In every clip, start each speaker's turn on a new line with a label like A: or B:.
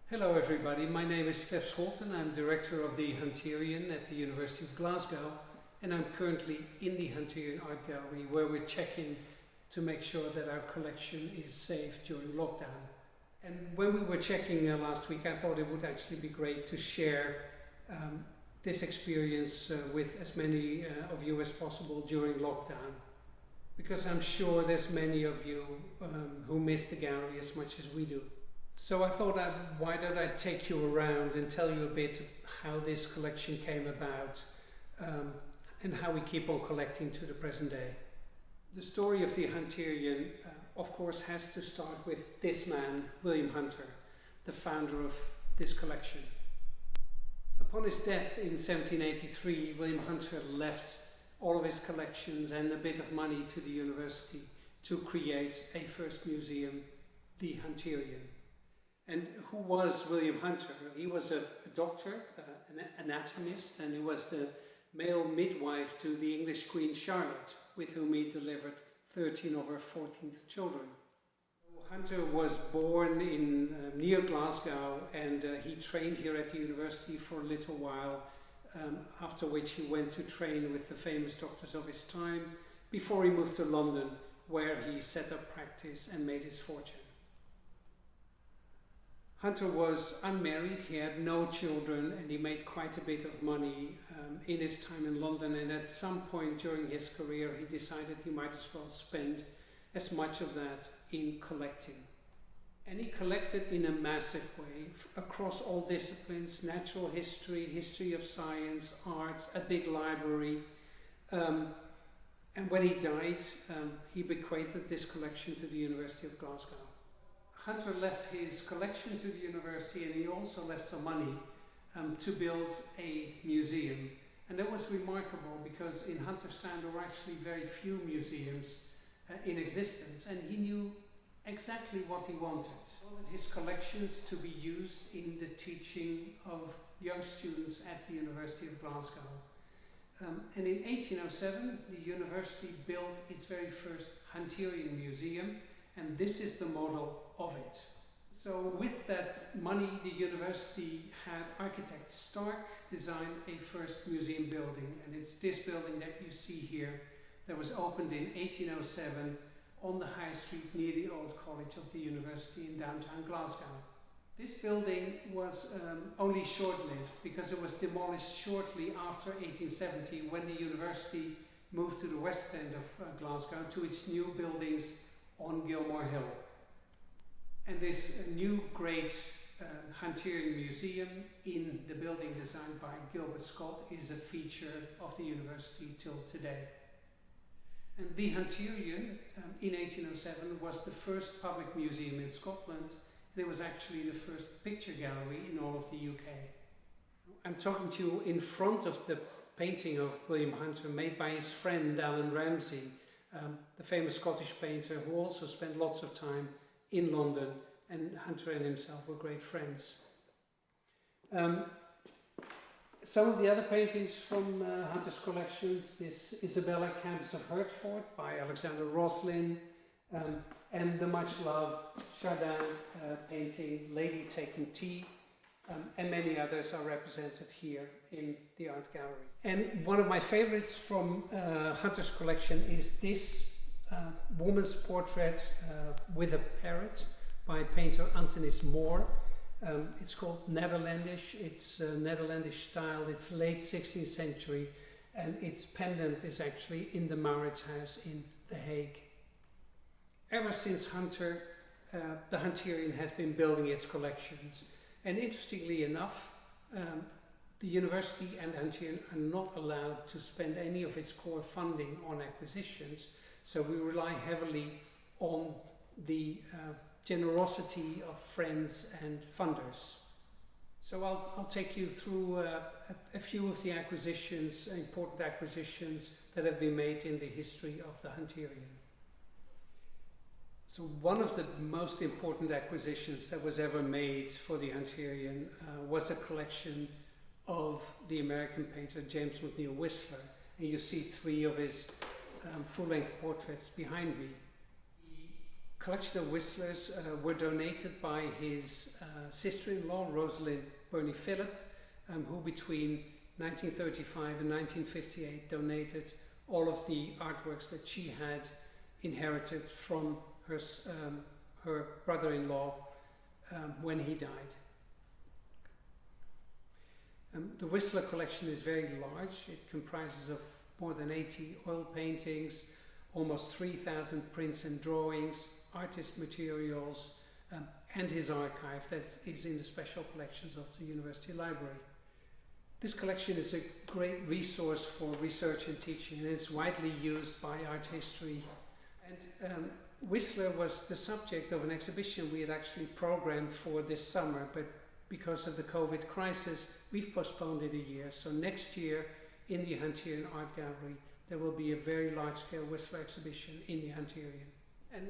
A: Hello everybody, my name is Stef Scholten. I'm director of the Hunterian at the University of Glasgow, and I'm currently in the Hunterian Art Gallery where we're checking to make sure that our collection is safe during lockdown. And when we were checking last week, I thought it would actually be great to share this experience with as many of you as possible during lockdown, because I'm sure there's many of you who miss the gallery as much as we do. So I thought, why don't I take you around and tell you a bit how this collection came about and how we keep on collecting to the present day. The story of the Hunterian, of course, has to start with this man, William Hunter, the founder of this collection. Upon his death in 1783, William Hunter left all of his collections and a bit of money to the university to create a first museum, the Hunterian. And who was William Hunter? He was a doctor, an anatomist, and he was the male midwife to the English Queen Charlotte, with whom he delivered 13 of her 14 children. Hunter was born in near Glasgow, and he trained here at the university for a little while, after which he went to train with the famous doctors of his time, before he moved to London, where he set up practice and made his fortune. Hunter was unmarried, he had no children, and he made quite a bit of money in his time in London, and at some point during his career he decided he might as well spend as much of that in collecting. And he collected in a massive way across all disciplines: natural history, history of science, arts, a big library. And when he died, he bequeathed this collection to the University of Glasgow. Hunter left his collection to the university, and he also left some money to build a museum. And that was remarkable because in Hunterstown there were actually very few museums in existence, and he knew exactly what he wanted. He wanted his collections to be used in the teaching of young students at the University of Glasgow. And in 1807 the university built its very first Hunterian museum, and this is the model of it. So with that money, the university had architect Stark design a first museum building, and it's this building that you see here that was opened in 1807 on the High Street near the old college of the university in downtown Glasgow. This building was only short-lived because it was demolished shortly after 1870, when the university moved to the west end of Glasgow to its new buildings on Gilmore Hill. And this new great Hunterian museum in the building designed by Gilbert Scott is a feature of the university till today. And the Hunterian in 1807 was the first public museum in Scotland, and it was actually the first picture gallery in all of the UK. I'm talking to you in front of the painting of William Hunter made by his friend Alan Ramsay, the famous Scottish painter who also spent lots of time in London, and Hunter and himself were great friends. Some of the other paintings from Hunter's collections, this Isabella Countess of Hertford by Alexander Roslin, and the much loved Chardin painting Lady Taking Tea, and many others are represented here in the art gallery. And one of my favorites from Hunter's collection is this woman's portrait with a parrot by painter Antonis Moore. It's called Netherlandish, it's Netherlandish style, it's late 16th century, and its pendant is actually in the Maurits House in The Hague. Ever since Hunter, the Hunterian has been building its collections. And interestingly enough, the university and Hunterian are not allowed to spend any of its core funding on acquisitions, so we rely heavily on the generosity of friends and funders. So I'll take you through a few of the acquisitions, important acquisitions that have been made in the history of the Hunterian. So one of the most important acquisitions that was ever made for the Hunterian was a collection of the American painter James McNeill Whistler. And you see three of his full-length portraits behind me. collection of whistlers were donated by his sister-in-law, Rosalind Burney Phillip, who between 1935 and 1958 donated all of the artworks that she had inherited from her brother-in-law when he died. The Whistler collection is very large. It comprises of more than 80 oil paintings, almost 3,000 prints and drawings, artist materials, and his archive that is in the special collections of the University Library. This collection is a great resource for research and teaching, and it's widely used by art history. And Whistler was the subject of an exhibition we had actually programmed for this summer, but because of the COVID crisis, we've postponed it a year. So next year, in the Hunterian Art Gallery, there will be a very large-scale Whistler exhibition in the Hunterian. And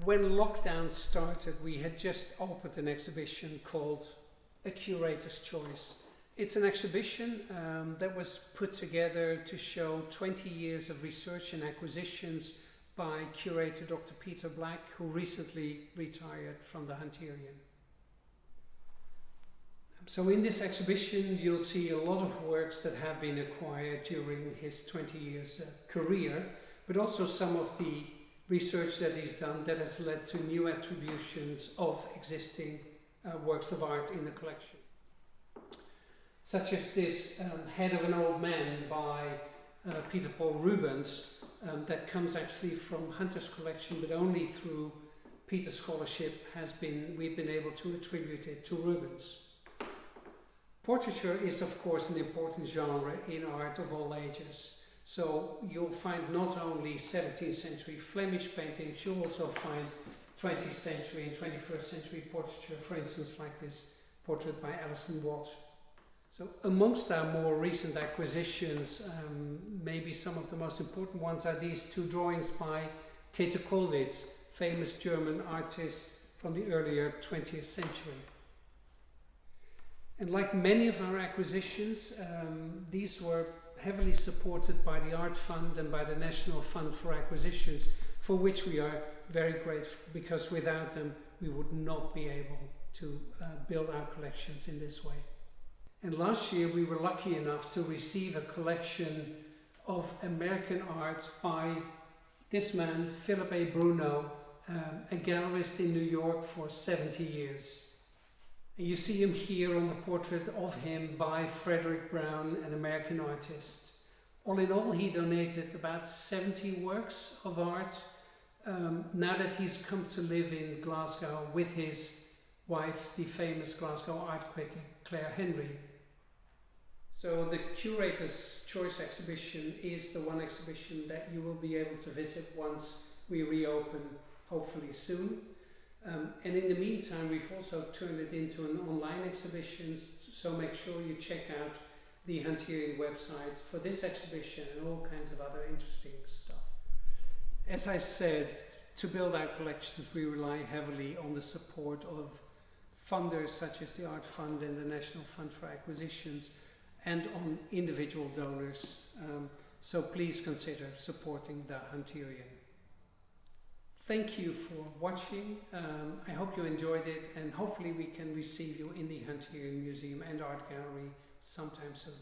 A: when lockdown started, we had just opened an exhibition called A Curator's Choice. It's an exhibition that was put together to show 20 years of research and acquisitions by curator Dr. Peter Black, who recently retired from the Hunterian. So in this exhibition, you'll see a lot of works that have been acquired during his 20 years career, but also some of the research that he's done that has led to new attributions of existing works of art in the collection. Such as this Head of an Old Man by Peter Paul Rubens, that comes actually from Hunter's collection, but only through Peter's scholarship we've been able to attribute it to Rubens. Portraiture is of course an important genre in art of all ages. So you'll find not only 17th century Flemish paintings, you'll also find 20th century and 21st century portraiture, for instance like this portrait by Alison Watt. So amongst our more recent acquisitions, maybe some of the most important ones are these two drawings by Käthe Kollwitz, famous German artist from the earlier 20th century. And like many of our acquisitions, these were heavily supported by the Art Fund and by the National Fund for Acquisitions, for which we are very grateful, because without them we would not be able to build our collections in this way. And last year we were lucky enough to receive a collection of American art by this man, Philip A. Bruno, a gallerist in New York for 70 years. And you see him here on the portrait of him by Frederick Brown, an American artist. All in all, he donated about 70 works of art now that he's come to live in Glasgow with his wife, the famous Glasgow art critic Claire Henry. So the Curator's Choice exhibition is the one exhibition that you will be able to visit once we reopen, hopefully soon. And in the meantime, we've also turned it into an online exhibition, so make sure you check out the Hunterian website for this exhibition and all kinds of other interesting stuff. As I said, to build our collections, we rely heavily on the support of funders such as the Art Fund and the National Fund for Acquisitions, and on individual donors. So please consider supporting the Hunterian. Thank you for watching. I hope you enjoyed it, and hopefully we can receive you in the Hunterian Museum and Art Gallery sometime soon.